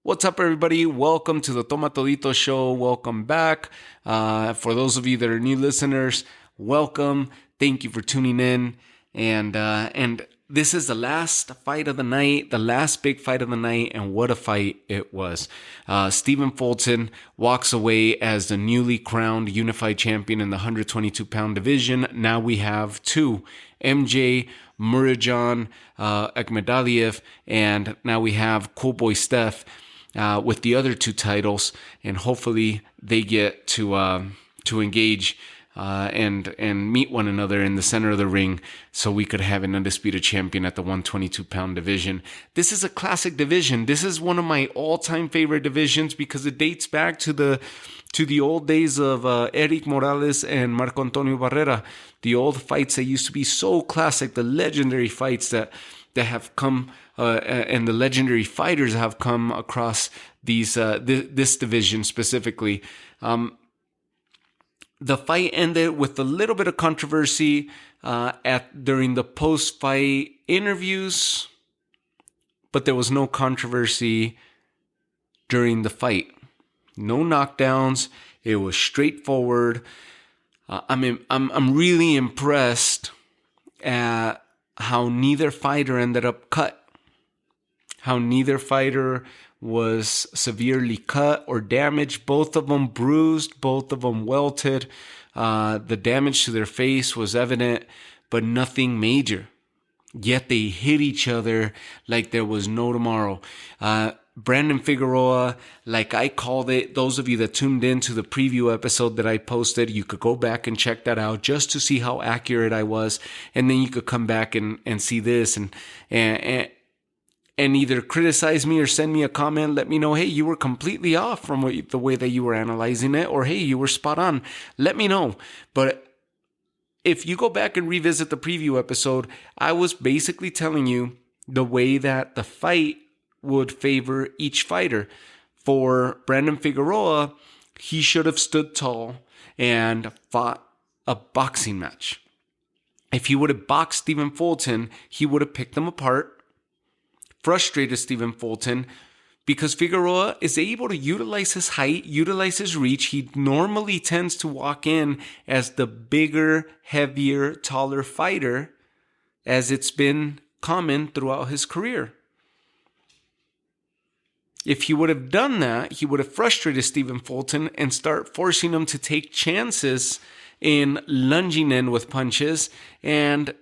What's up, everybody? Welcome to the Toma Todito Show. Welcome back. For those of you that are new listeners, welcome. Thank you for tuning in. And this is the last fight of the night, the last big fight of the night, and what a fight it was. Stephen Fulton walks away as the newly crowned Unify champion in the 122-pound division. Now we have two, MJ, Murodjon Akhmadaliev, and now we have Cool Boy Steph with the other two titles, and hopefully they get to engage and meet one another in the center of the ring so we could have an undisputed champion at the 122-pound division. This is a classic division. This is one of my all-time favorite divisions because it dates back to the old days of Eric Morales and Marco Antonio Barrera, the old fights that used to be so classic, the legendary fights that have come and the legendary fighters have come across this division specifically. The fight ended with a little bit of controversy during the post-fight interviews, but there was no controversy during the fight. No knockdowns. It was straightforward. I'm really impressed at how neither fighter ended up cut. How neither fighter was severely cut or damaged. Both of them bruised, both of them welted. The damage to their face was evident, but nothing major. Yet they hit each other like there was no tomorrow. Brandon Figueroa, like I called it, those of you that tuned in to the preview episode that I posted, you could go back and check that out just to see how accurate I was. And then you could come back and see this and either criticize me or send me a comment. Let me know, hey, you were completely off from the way that you were analyzing it, or hey, you were spot on. Let me know. But if you go back and revisit the preview episode, I was basically telling you the way that the fight would favor each fighter. For Brandon Figueroa, he should have stood tall and fought a boxing match. If he would have boxed Stephen Fulton, he would have picked them apart, frustrated Stephen Fulton, because Figueroa is able to utilize his height, utilize his reach. He normally tends to walk in as the bigger, heavier, taller fighter, as it's been common throughout his career. If he would have done that, he would have frustrated Stephen Fulton and start forcing him to take chances in lunging in with punches, and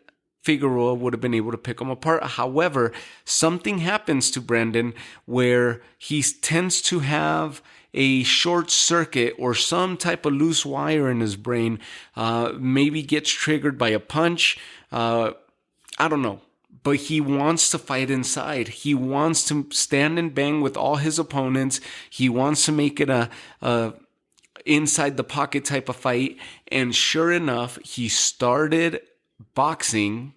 Figueroa would have been able to pick him apart. However, something happens to Brandon where he tends to have a short circuit or some type of loose wire in his brain, maybe gets triggered by a punch. I don't know. But he wants to fight inside. He wants to stand and bang with all his opponents. He wants to make it a inside the pocket type of fight. And sure enough, he started boxing,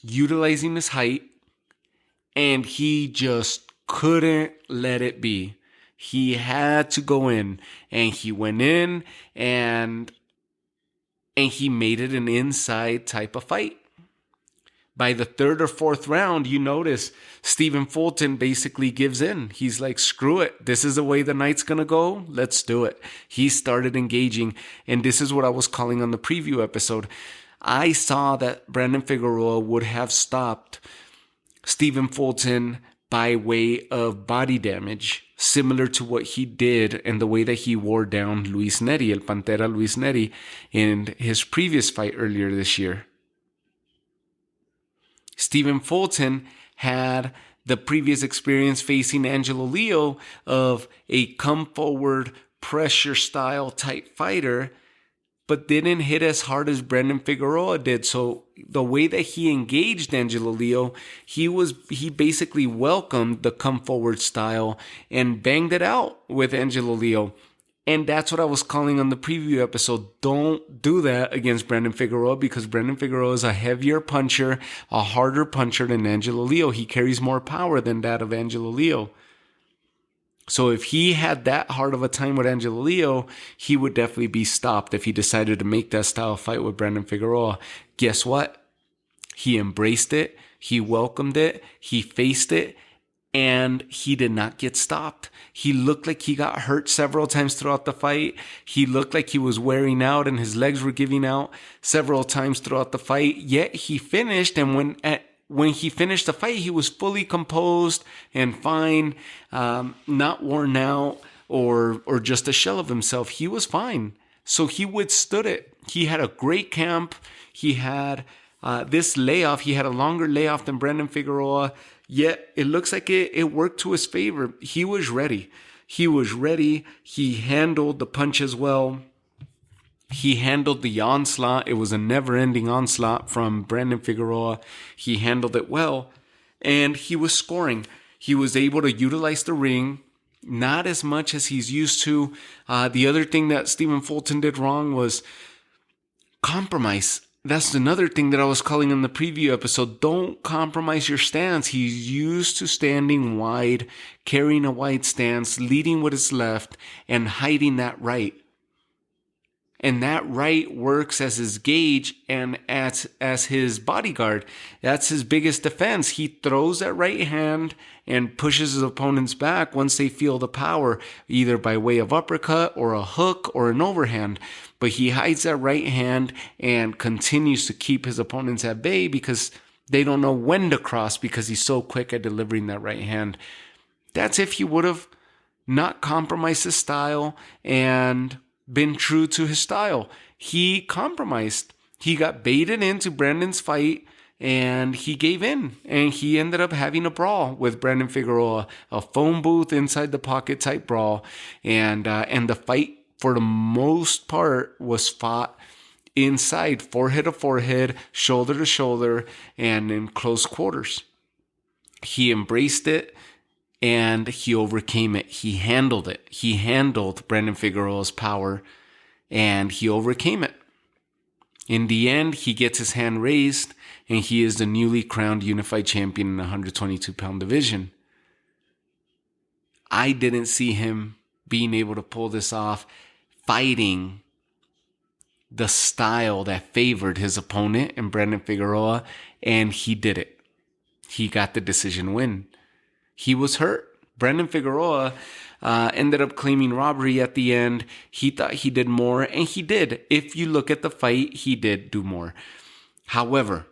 utilizing his height, and he just couldn't let it be. He had to go in, and he went in, and he made it an inside type of fight. By the third or fourth round, you notice Stephen Fulton basically gives in. He's like, screw it. This is the way the night's going to go. Let's do it. He started engaging. And this is what I was calling on the preview episode. I saw that Brandon Figueroa would have stopped Stephen Fulton by way of body damage, similar to what he did and the way that he wore down Luis Neri, El Pantera Luis Neri, in his previous fight earlier this year. Stephen Fulton had the previous experience facing Angelo Leo of a come forward pressure style type fighter, but didn't hit as hard as Brandon Figueroa did. So the way that he engaged Angelo Leo, he basically welcomed the come forward style and banged it out with Angelo Leo. And that's what I was calling on the preview episode. Don't do that against Brandon Figueroa, because Brandon Figueroa is a heavier puncher, a harder puncher than Angelo Leo. He carries more power than that of Angelo Leo. So if he had that hard of a time with Angelo Leo, he would definitely be stopped if he decided to make that style fight with Brandon Figueroa. Guess what? He embraced it. He welcomed it. He faced it. and he did not get stopped. He looked like he got hurt several times throughout the fight. He looked like he was wearing out and his legs were giving out several times throughout the fight. Yet he finished, and when he finished the fight, he was fully composed and fine, not worn out or just a shell of himself. He was fine. So he withstood it. He had a great camp. He had this layoff. He had a longer layoff than Brandon Figueroa. Yet it looks like it worked to his favor. He was ready. He handled the punches well. He handled the onslaught. It was a never-ending onslaught from Brandon Figueroa. He handled it well, and he was scoring. He was able to utilize the ring, not as much as he's used to. The other thing that Stephen Fulton did wrong was compromise. That's another thing that I was calling in the preview episode. Don't compromise your stance. He's used to standing wide, carrying a wide stance, leading with his left, and hiding that right. And that right works as his gauge and as his bodyguard. That's his biggest defense. He throws that right hand and pushes his opponents back once they feel the power, either by way of uppercut or a hook or an overhand. But he hides that right hand and continues to keep his opponents at bay because they don't know when to cross because he's so quick at delivering that right hand. That's if he would have not compromised his style and been true to his style. He compromised. He got baited into Brandon's fight and he gave in, and he ended up having a brawl with Brandon Figueroa, a phone booth inside the pocket type brawl, and the fight for the most part was fought inside, forehead to forehead, shoulder to shoulder, and in close quarters. He embraced it and he overcame it. He handled it. He handled Brandon Figueroa's power and he overcame it. In the end, he gets his hand raised and he is the newly crowned unified champion in the 122-pound division. I didn't see him being able to pull this off, fighting the style that favored his opponent in Brandon Figueroa, and he did it. He got the decision win. He was hurt. Brandon Figueroa ended up claiming robbery at the end. He thought he did more, and he did. If you look at the fight, he did do more. However,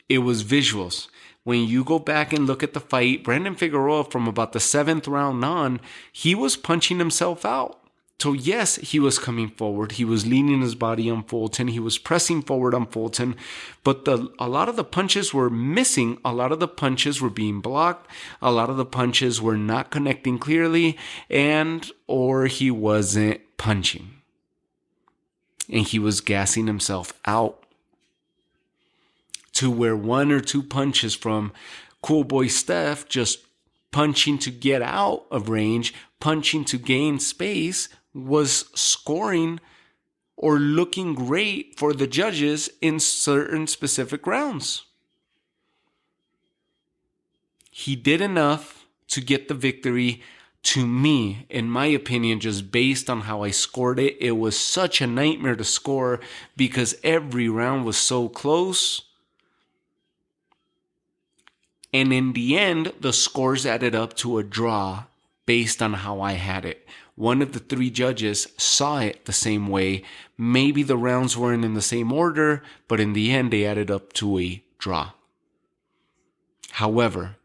it was visuals. When you go back and look at the fight, Brandon Figueroa, from about the 7th round on, he was punching himself out. So yes, he was coming forward. He was leaning his body on Fulton. He was pressing forward on Fulton. But a lot of the punches were missing. A lot of the punches were being blocked. A lot of the punches were not connecting clearly. Or he wasn't punching. And he was gassing himself out. To where 1 or 2 punches from cool boy Steph, just punching to get out of range, punching to gain space, was scoring or looking great for the judges in certain specific rounds. He did enough to get the victory. To me, in my opinion, just based on how I scored it, it was such a nightmare to score because every round was so close. And in the end, the scores added up to a draw based on how I had it. One of the 3 judges saw it the same way. Maybe the rounds weren't in the same order, but in the end, they added up to a draw. However,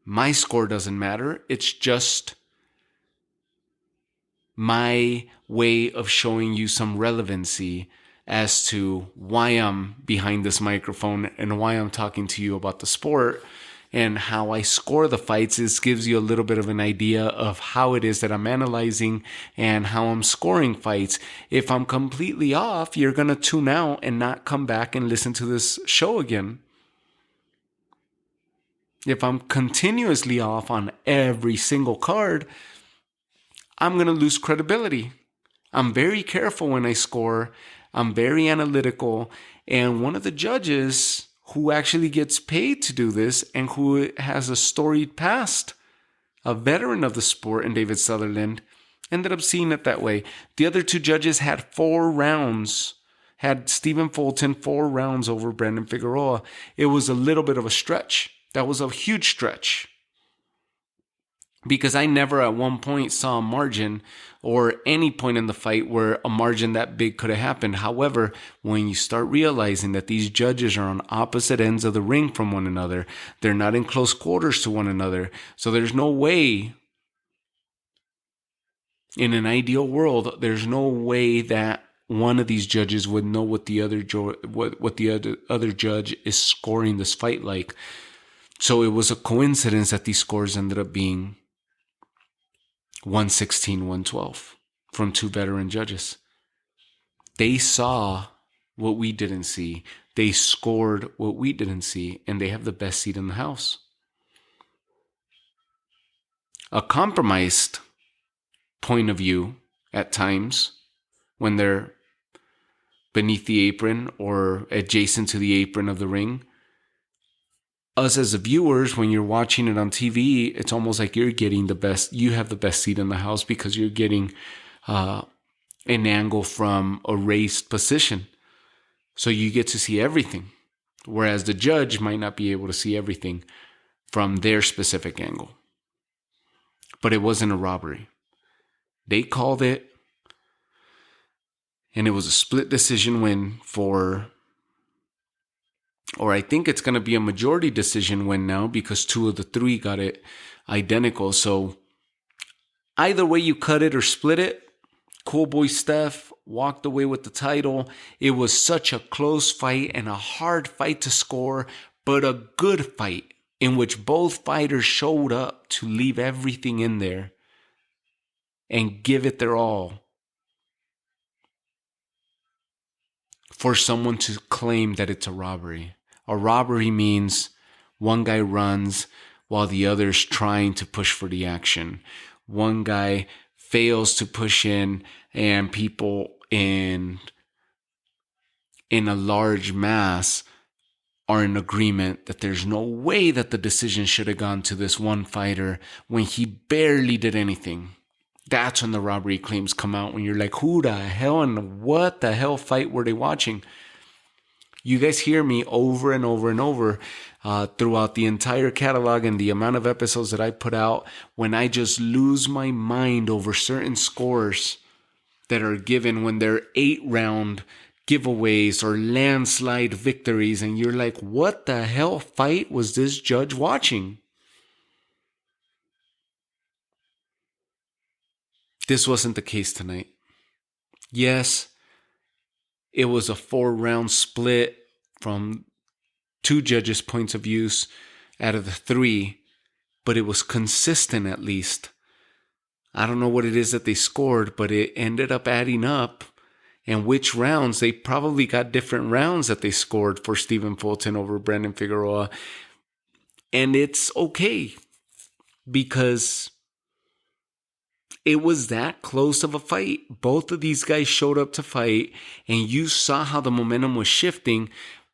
my score doesn't matter. It's just my way of showing you some relevancy as to why I'm behind this microphone and why I'm talking to you about the sport and how I score the fights. This gives you a little bit of an idea of how it is that I'm analyzing and how I'm scoring fights. If I'm completely off, you're going to tune out and not come back and listen to this show again. If I'm continuously off on every single card, I'm going to lose credibility. I'm very careful when I score. I'm very analytical. And one of the judges who actually gets paid to do this and who has a storied past, a veteran of the sport in David Sutherland, ended up seeing it that way. The other 2 judges had 4 rounds, had Stephen Fulton 4 rounds over Brandon Figueroa. It was a little bit of a stretch. That was a huge stretch. because I never at one point saw a margin or any point in the fight where a margin that big could have happened. However, when you start realizing that these judges are on opposite ends of the ring from one another, they're not in close quarters to one another. So there's no way, in an ideal world, there's no way that one of these judges would know what the other judge is scoring this fight like. So it was a coincidence that these scores ended up being 116, 112 from two veteran judges. They saw what we didn't see. They scored what we didn't see, and they have the best seat in the house. A compromised point of view at times, when they're beneath the apron or adjacent to the apron of the ring, us as the viewers, when you're watching it on TV, it's almost like you're getting the best. You have the best seat in the house because you're getting an angle from a raised position. So you get to see everything. Whereas the judge might not be able to see everything from their specific angle. But it wasn't a robbery. They called it, and it was a split decision win for, or I think it's going to be a majority decision win now because two of the three got it identical. So either way you cut it or split it, Cool Boy Steph walked away with the title. It was such a close fight and a hard fight to score, but a good fight in which both fighters showed up to leave everything in there and give it their all. For someone to claim that it's a robbery. A robbery means one guy runs while the other's trying to push for the action. One guy fails to push in, and people in a large mass are in agreement that there's no way that the decision should have gone to this one fighter when he barely did anything. That's when the robbery claims come out, when you're like, who the hell and what the hell fight were they watching? You guys hear me over and over and over throughout the entire catalog and the amount of episodes that I put out when I just lose my mind over certain scores that are given when they're 8-round giveaways or landslide victories. And you're like, what the hell fight was this judge watching? This wasn't the case tonight. Yes, it was a 4-round split from two judges' points of views out of the 3, but it was consistent at least. I don't know what it is that they scored, but it ended up adding up. And which rounds, they probably got different rounds that they scored for Stephen Fulton over Brandon Figueroa. And it's okay because it was that close of a fight. Both of these guys showed up to fight, and you saw how the momentum was shifting.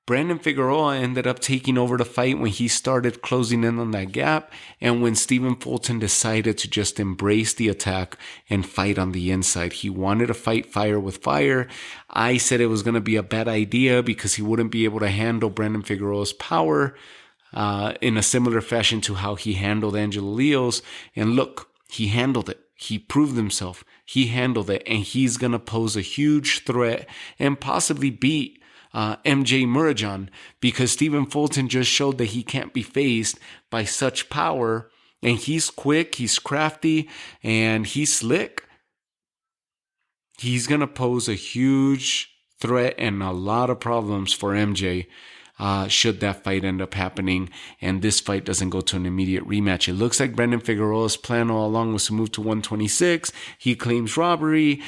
Brandon Figueroa ended up taking over the fight when he started closing in on that gap, and when Stephen Fulton decided to just embrace the attack and fight on the inside. He wanted to fight fire with fire. I said it was going to be a bad idea because he wouldn't be able to handle Brandon Figueroa's power in a similar fashion to how he handled Angelo Leo's. And look, he handled it. He proved himself. He handled it, and he's going to pose a huge threat and possibly beat MJ Murodjon, because Stephen Fulton just showed that he can't be faced by such power, and he's quick, he's crafty, and he's slick. He's going to pose a huge threat and a lot of problems for MJ should that fight end up happening and this fight doesn't go to an immediate rematch. It looks like Brandon Figueroa's plan all along was to move to 126. He claims robbery.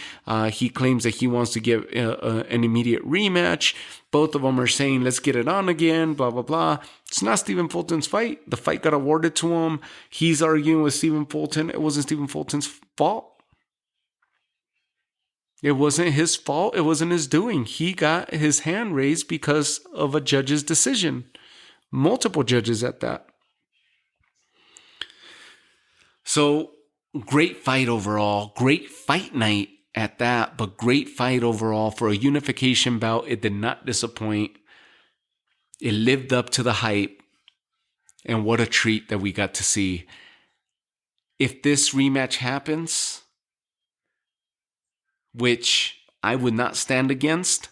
He claims that he wants to get an immediate rematch. Both of them are saying, let's get it on again, blah, blah, blah. It's not Stephen Fulton's fight. The fight got awarded to him. He's arguing with Stephen Fulton. It wasn't Stephen Fulton's fault. It wasn't his fault. It wasn't his doing. He got his hand raised because of a judge's decision. Multiple judges at that. So, great fight overall. Great fight night at that, but great fight overall for a unification bout. It did not disappoint. It lived up to the hype. And what a treat that we got to see. if this rematch happens, which I would not stand against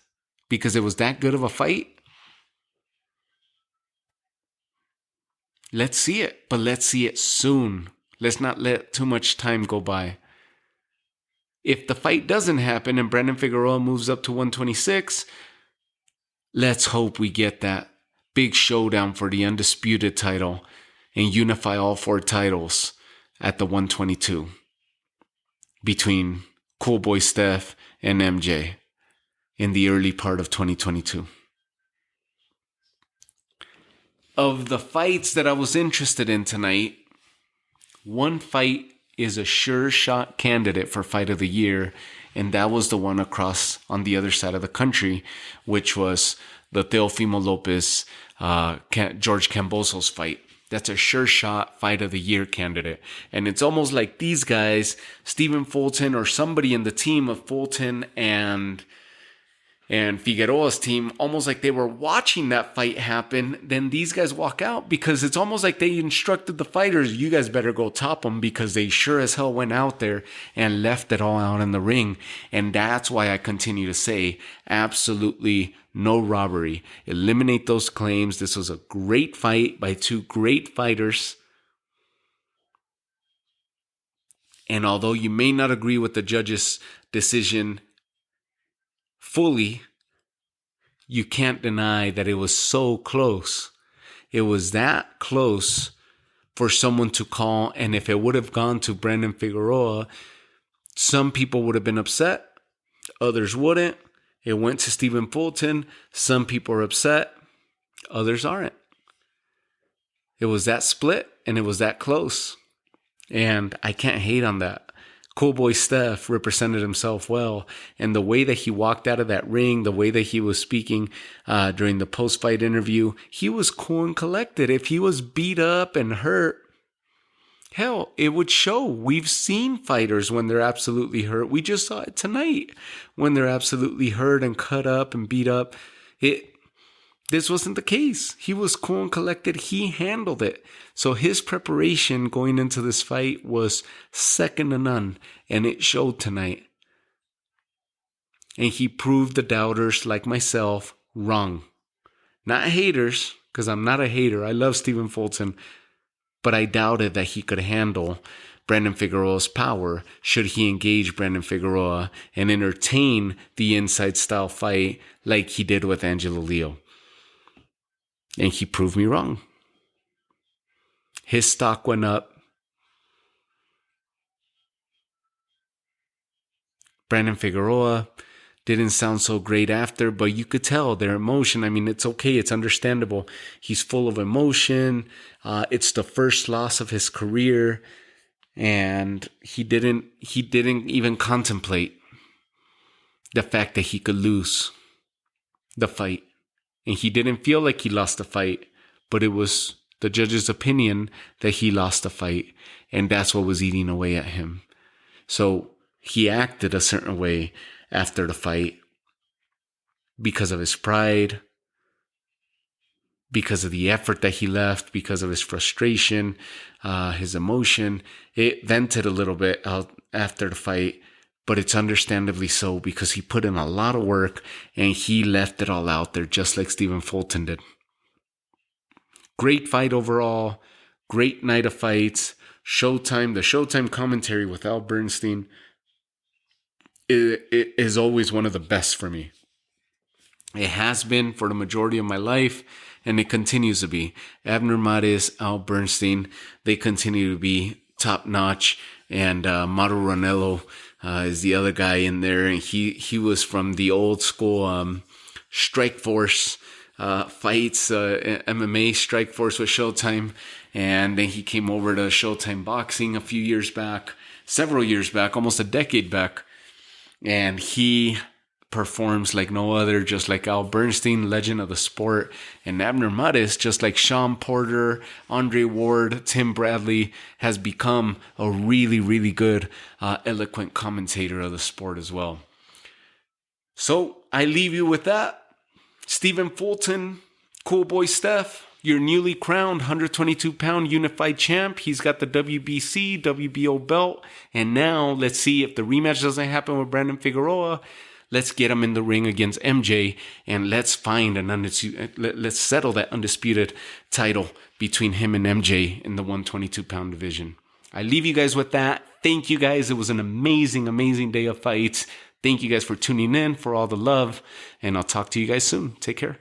because it was that good of a fight, let's see it. But let's see it soon. Let's not let too much time go by. If the fight doesn't happen and Brandon Figueroa moves up to 126, let's hope we get that big showdown for the undisputed title and unify all 4 titles at the 122 between Cool Boy Steph and MJ in the early part of 2022. Of the fights that I was interested in tonight, one fight is a sure shot candidate for Fight of the Year, and that was the one across on the other side of the country, which was the Teofimo Lopez, George Kambosos fight. That's a sure shot Fight of the Year candidate. And it's almost like these guys, Stephen Fulton or somebody in the team of Fulton and Figueroa's team, almost like they were watching that fight happen. Then these guys walk out because it's almost like they instructed the fighters, you guys better go top them, because they sure as hell went out there and left it all out in the ring. And that's why I continue to say absolutely no robbery. Eliminate those claims. This was a great fight by 2 great fighters. And although you may not agree with the judge's decision fully, you can't deny that it was so close. It was that close for someone to call, and if it would have gone to Brandon Figueroa, some people would have been upset, others wouldn't. It went to Stephen Fulton. Some people are upset, others aren't. It was that split, and it was that close. And I can't hate on that. Cool Boy Steph represented himself well. And the way that he walked out of that ring, the way that he was speaking during the post-fight interview, he was cool and collected. If he was beat up and hurt, hell, it would show. We've seen fighters when they're absolutely hurt. We just saw it tonight when they're absolutely hurt and cut up and beat up. This wasn't the case. He was cool and collected. He handled it. So his preparation going into this fight was second to none, and it showed tonight. And he proved the doubters like myself wrong. Not haters, because I'm not a hater. I love Stephen Fulton, but I doubted that he could handle Brandon Figueroa's power should he engage Brandon Figueroa and entertain the inside style fight like he did with Angelo Leo. And he proved me wrong. His stock went up. Brandon Figueroa didn't sound so great after, but you could tell their emotion. I mean, it's okay. It's understandable. He's full of emotion. It's the first loss of his career. And he didn't even contemplate the fact that he could lose the fight. And he didn't feel like he lost the fight, but it was the judge's opinion that he lost the fight. And that's what was eating away at him. So he acted a certain way after the fight because of his pride, because of the effort that he left, because of his frustration, his emotion. It vented a little bit out after the fight, but it's understandably so because he put in a lot of work and he left it all out there just like Stephen Fulton did. Great fight overall. Great night of fights. Showtime. The Showtime commentary with Al Bernstein is always one of the best for me. It has been for the majority of my life, and it continues to be. Abner Mares, Al Bernstein, they continue to be top notch. And Mauro Ranello is the other guy in there, and he was from the old school Strike Force fights, MMA Strike Force with Showtime, and then he came over to Showtime Boxing a few years back, several years back, almost a decade back, and he performs like no other, just like Al Bernstein, legend of the sport, and Abner Mares, just like Sean Porter, Andre Ward, Tim Bradley, has become a really, really good, eloquent commentator of the sport as well. So I leave you with that. Stephen Fulton, Cool Boy Steph, your newly crowned 122-pound unified champ. He's got the WBC, WBO belt. And now let's see if the rematch doesn't happen with Brandon Figueroa. Let's get him in the ring against MJ, and let's let's settle that undisputed title between him and MJ in the 122-pound division. I leave you guys with that. Thank you guys. It was an amazing, amazing day of fights. Thank you guys for tuning in, for all the love, and I'll talk to you guys soon. Take care.